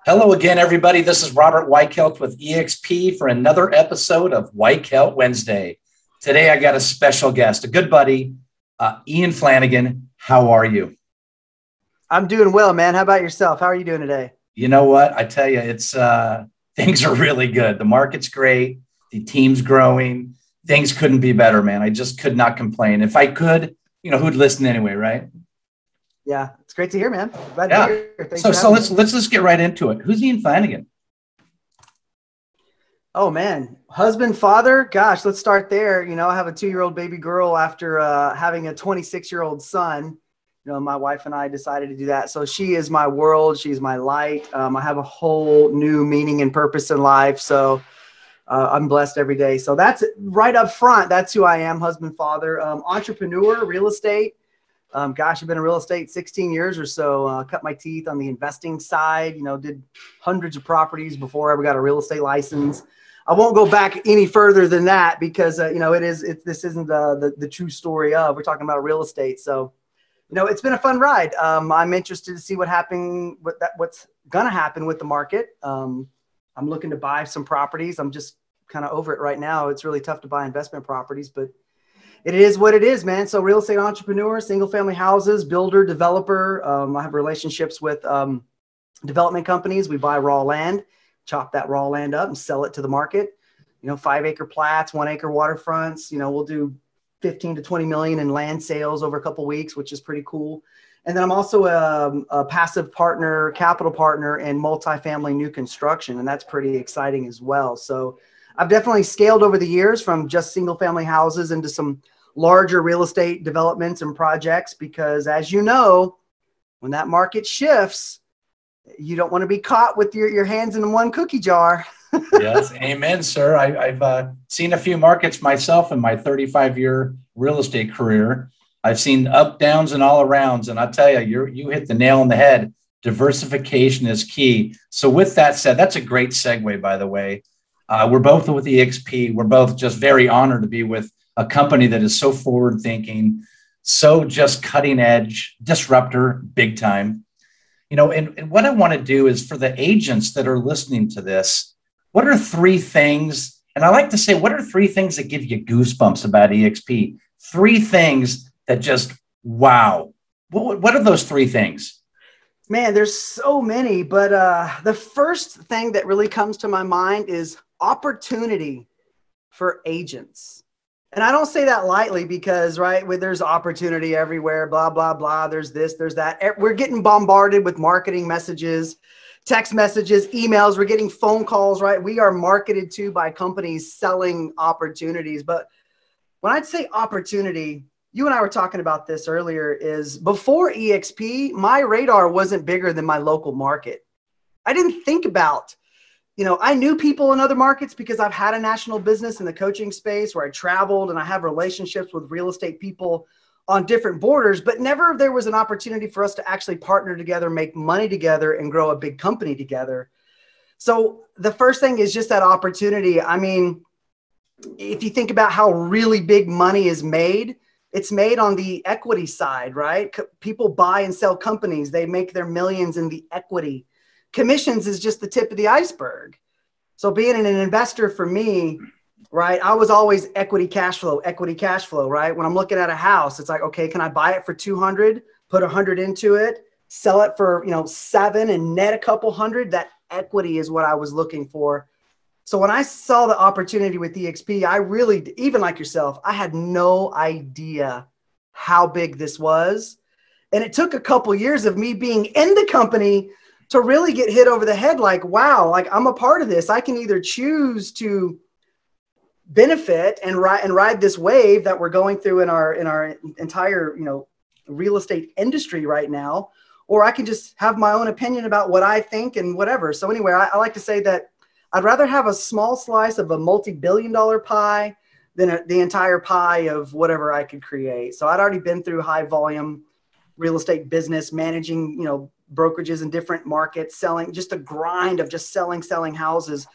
Hello again, everybody. This is Robert Weichelt with EXP for another episode of Weichelt Wednesday. Today, I got a special guest, a good buddy, Ian Flannigan. How are you? I'm doing well, man. How about yourself? How are you doing today? You know what? I tell you, it's things are really good. The market's great. The team's growing. Things couldn't be better, man. I just could not complain. If I could, who'd listen anyway, right? Yeah, it's great to hear, man. Glad to Yeah. hear. Thanks So for so having let's me. let's just get right into it. Who's Ian Flannigan? Oh man, husband, father. Gosh, let's start there. I have a 2-year-old baby girl after having a 26-year-old son. My wife and I decided to do that. So she is my world. She's my light. I have a whole new meaning and purpose in life. So I'm blessed every day. So that's right up front. That's who I am, husband, father, entrepreneur, real estate. Gosh, I've been in real estate 16 years or so. Cut my teeth on the investing side. Did hundreds of properties before I ever got a real estate license. I won't go back any further than that because this isn't the true story of. We're talking about real estate. So it's been a fun ride. I'm interested to see what's gonna happen with the market. I'm looking to buy some properties. I'm just kind of over it right now. It's really tough to buy investment properties, but it is what it is, man. So real estate entrepreneur, single family houses, builder, developer. I have relationships with development companies. We buy raw land, chop that raw land up and sell it to the market. 5-acre plats, 1-acre waterfronts. We'll do 15 to 20 million in land sales over a couple of weeks, which is pretty cool. And then I'm also a passive partner, capital partner in multifamily new construction. And that's pretty exciting as well. So I've definitely scaled over the years from just single family houses into some larger real estate developments and projects, because as you know, when that market shifts, you don't want to be caught with your hands in one cookie jar. Yes, amen, sir. I've seen a few markets myself in my 35-year real estate career. I've seen up, downs, and all arounds. And I'll tell you, you hit the nail on the head. Diversification is key. So with that said, that's a great segue, by the way. We're both with EXP. We're both just very honored to be with a company that is so forward thinking, so just cutting edge, disruptor, big time. And what I want to do is for the agents that are listening to this, what are 3 things? And I like to say, what are 3 things that give you goosebumps about EXP? 3 things that just, wow. What are those 3 things? Man, there's so many, but the first thing that really comes to my mind is opportunity for agents. And I don't say that lightly because, right, there's opportunity everywhere, blah, blah, blah. There's this, there's that. We're getting bombarded with marketing messages, text messages, emails. We're getting phone calls, right? We are marketed to by companies selling opportunities. But when I'd say opportunity, you and I were talking about this earlier, is before EXP, my radar wasn't bigger than my local market. I didn't think about, I knew people in other markets because I've had a national business in the coaching space where I traveled and I have relationships with real estate people on different borders, but never there was an opportunity for us to actually partner together, make money together, and grow a big company together. So the first thing is just that opportunity. I mean, if you think about how really big money is made, it's made on the equity side, right? People buy and sell companies. They make their millions in the equity. Commissions is just the tip of the iceberg. So being an investor for me, right, I was always equity cash flow, right? When I'm looking at a house, it's like, okay, can I buy it for 200, put 100 into it, sell it for, 7 and net a couple hundred? That equity is what I was looking for. So when I saw the opportunity with EXP, I really, even like yourself, I had no idea how big this was. And it took a couple years of me being in the company to really get hit over the head. Like, wow, like I'm a part of this. I can either choose to benefit and ride this wave that we're going through in our entire, real estate industry right now, or I can just have my own opinion about what I think and whatever. So anyway, I like to say that I'd rather have a small slice of a multi-billion-dollar pie than the entire pie of whatever I could create. So I'd already been through high volume real estate business, managing, brokerages in different markets, selling, just the grind of just selling houses.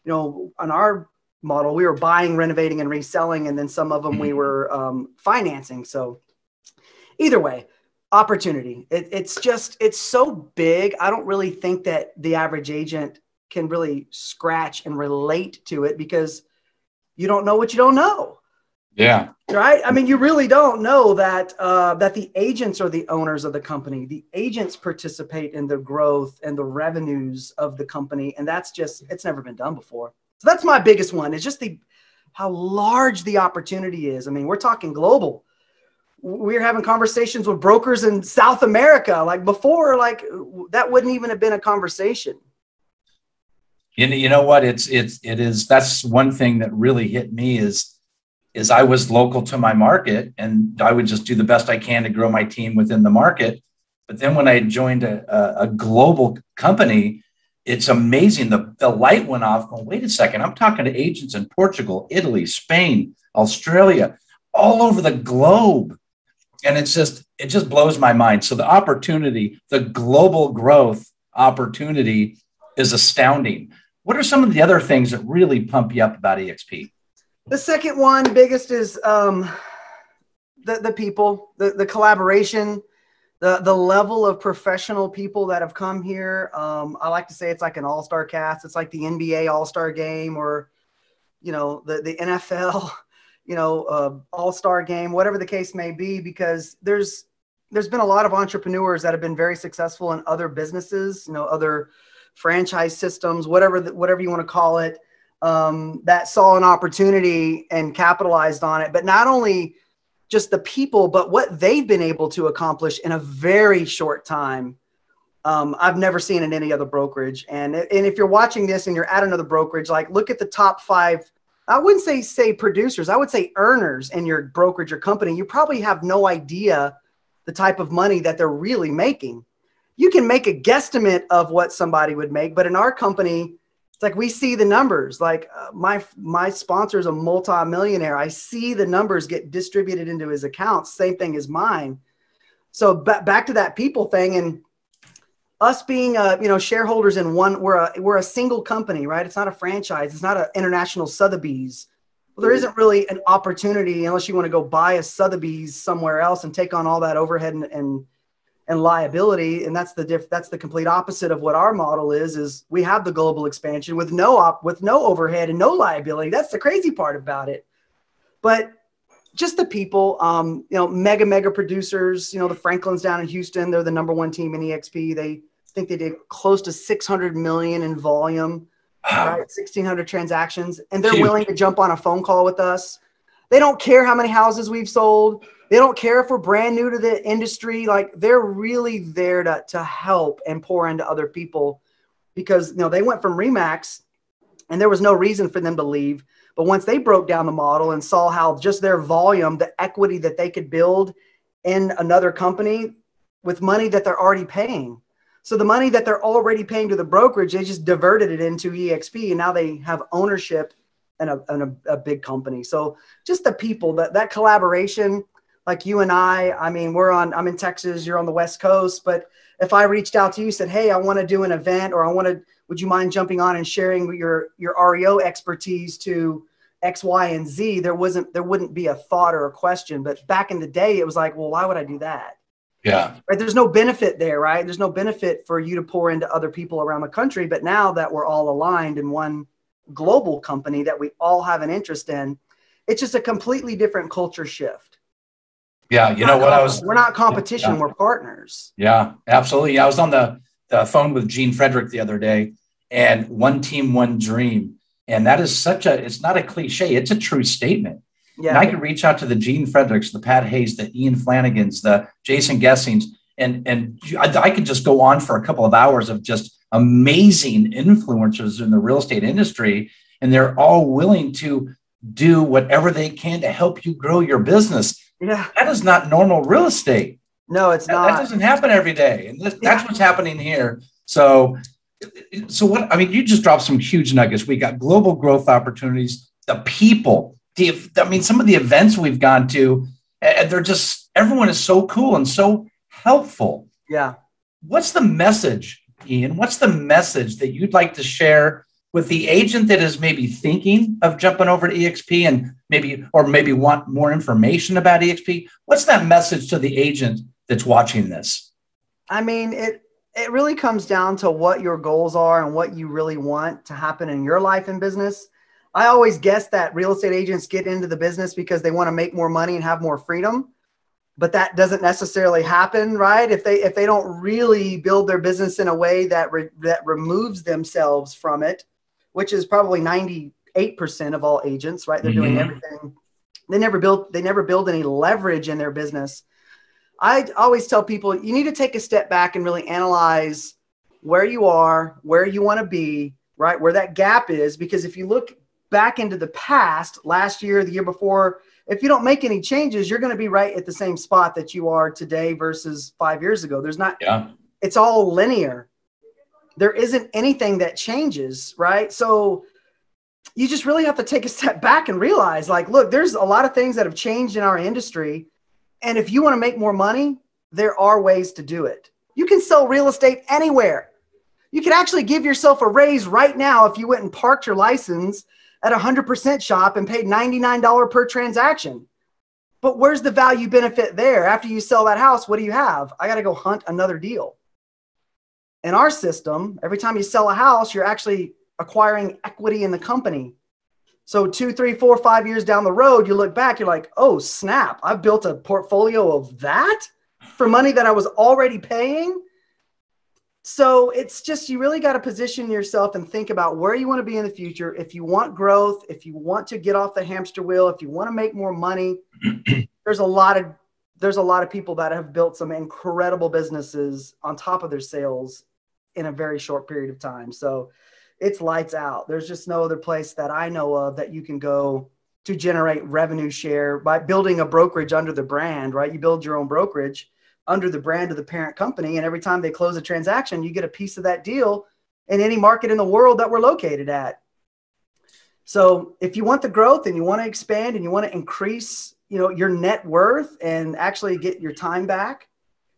On our model, we were buying, renovating, and reselling, and then some of them we were financing. So either way, Opportunity. It's so big. I don't really think that the average agent can really scratch and relate to it because you don't know what you don't know. Yeah. Right. I mean, you really don't know that that the agents are the owners of the company. The agents participate in the growth and the revenues of the company. And that's just, it's never been done before. So that's my biggest one. It's just how large the opportunity is. I mean, we're talking global. We're having conversations with brokers in South America. Like before, like that wouldn't even have been a conversation. You know what? It is. That's one thing that really hit me is I was local to my market and I would just do the best I can to grow my team within the market. But then when I joined a global company, it's amazing. The light went off. Oh, wait a second. I'm talking to agents in Portugal, Italy, Spain, Australia, all over the globe. And it just blows my mind. So the opportunity, the global growth opportunity is astounding. What are some of the other things that really pump you up about EXP? The second one, biggest, is the people, the collaboration, the level of professional people that have come here. I like to say it's like an all-star cast. It's like the NBA all-star game, or, you know, the NFL, you know, all-star game, whatever the case may be, because there's been a lot of entrepreneurs that have been very successful in other businesses, you know, other franchise systems, whatever you want to call it, that saw an opportunity and capitalized on it. But not only just the people, but what they've been able to accomplish in a very short time. I've never seen in any other brokerage. And if you're watching this and you're at another brokerage, like look at the top 5, I wouldn't say producers, I would say earners in your brokerage or company. You probably have no idea the type of money that they're really making. You can make a guesstimate of what somebody would make, but in our company, it's like we see the numbers. Like my sponsor is a multi-millionaire. I see the numbers get distributed into his accounts. Same thing as mine. So back to that people thing, and us being you know, shareholders in one. We're a single company, right? It's not a franchise. It's not an international Sotheby's. Well, there isn't really an opportunity unless you want to go buy a Sotheby's somewhere else and take on all that overhead and liability. And that's the complete opposite of what our model is we have the global expansion with no overhead and no liability. That's the crazy part about it. But just the people, you know, mega producers, you know, the Franklins down in Houston, they're the #1 team in EXP. They think they did close to 600 million in volume, right? 1,600 transactions. And they're willing to jump on a phone call with us. They don't care how many houses we've sold. They don't care if we're brand new to the industry. Like they're really there to help and pour into other people, because, you know, they went from RE/MAX and there was no reason for them to leave. But once they broke down the model and saw how just their volume, the equity that they could build in another company with money that they're already paying. So the money that they're already paying to the brokerage, they just diverted it into EXP, and now they have ownership in a big company. So just the people, that collaboration, like you and I mean, I'm in Texas, you're on the West Coast, but if I reached out to you, said, hey, I want to do an event, or would you mind jumping on and sharing your REO expertise to X, Y, and Z? There wouldn't be a thought or a question. But back in the day, it was like, well, why would I do that? Yeah. Right. There's no benefit there, right? There's no benefit for you to pour into other people around the country. But now that we're all aligned in one global company that we all have an interest in, it's just a completely different culture shift. Yeah. You know what? We're not competition. We're partners. Yeah, absolutely. I was on the phone with Gene Frederick the other day, and one team, one dream. And that is it's not a cliche. It's a true statement. Yeah. And I could reach out to the Gene Fredericks, the Pat Hayes, the Ian Flannigans, the Jason Gessings, and I could just go on for a couple of hours of just amazing influencers in the real estate industry. And they're all willing to do whatever they can to help you grow your business. Yeah. That is not normal real estate. No, it's not. That doesn't happen every day. And that's what's happening here. So what, I mean, you just dropped some huge nuggets. We got global growth opportunities, the people, some of the events we've gone to, they're just, everyone is so cool and so helpful. Yeah. What's the message, Ian? What's the message that you'd like to share with the agent that is maybe thinking of jumping over to EXP and maybe want more information about EXP? What's that message to the agent that's watching this? I mean, it really comes down to what your goals are and what you really want to happen in your life and business. I always guess that real estate agents get into the business because they want to make more money and have more freedom, but that doesn't necessarily happen, right? If they don't really build their business in a way that removes themselves from it, which is probably 98% of all agents, right? They're doing everything. They never build any leverage in their business. I always tell people you need to take a step back and really analyze where you are, where you want to be, right? Where that gap is, because if you look back into the past, last year, the year before, if you don't make any changes, you're going to be right at the same spot that you are today versus 5 years ago. There's not, it's all linear. There isn't anything that changes, right? So you just really have to take a step back and realize, like, look, there's a lot of things that have changed in our industry. And if you want to make more money, there are ways to do it. You can sell real estate anywhere. You could actually give yourself a raise right now if you went and parked your license at 100% shop and paid $99 per transaction. But where's the value benefit there? After you sell that house, what do you have? I got to go hunt another deal. In our system, every time you sell a house, you're actually acquiring equity in the company. So 2, 3, 4, 5 years down the road, you look back, you're like, oh, snap, I've built a portfolio of that for money that I was already paying. So it's just, you really got to position yourself and think about where you want to be in the future. If you want growth, if you want to get off the hamster wheel, if you want to make more money, there's a lot of people that have built some incredible businesses on top of their sales in a very short period of time. So it's lights out. There's just no other place that I know of that you can go to generate revenue share by building a brokerage under the brand, right? You build your own brokerage under the brand of the parent company. And every time they close a transaction, you get a piece of that deal in any market in the world that we're located at. So if you want the growth and you want to expand and you want to increase, your net worth and actually get your time back,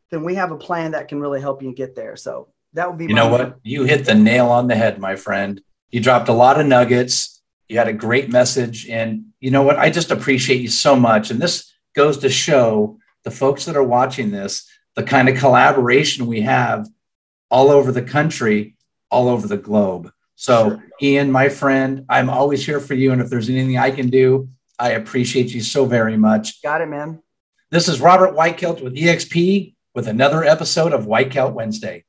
then we have a plan that can really help you get there. So that would be, what? You hit the nail on the head, my friend. You dropped a lot of nuggets. You had a great message. And you know what? I just appreciate you so much. And this goes to show the folks that are watching this, the kind of collaboration we have all over the country, all over the globe. So sure. Ian, my friend, I'm always here for you. And if there's anything I can do, I appreciate you so very much. Got it, man. This is Robert Weichelt with eXp with another episode of Weichelt Wednesday.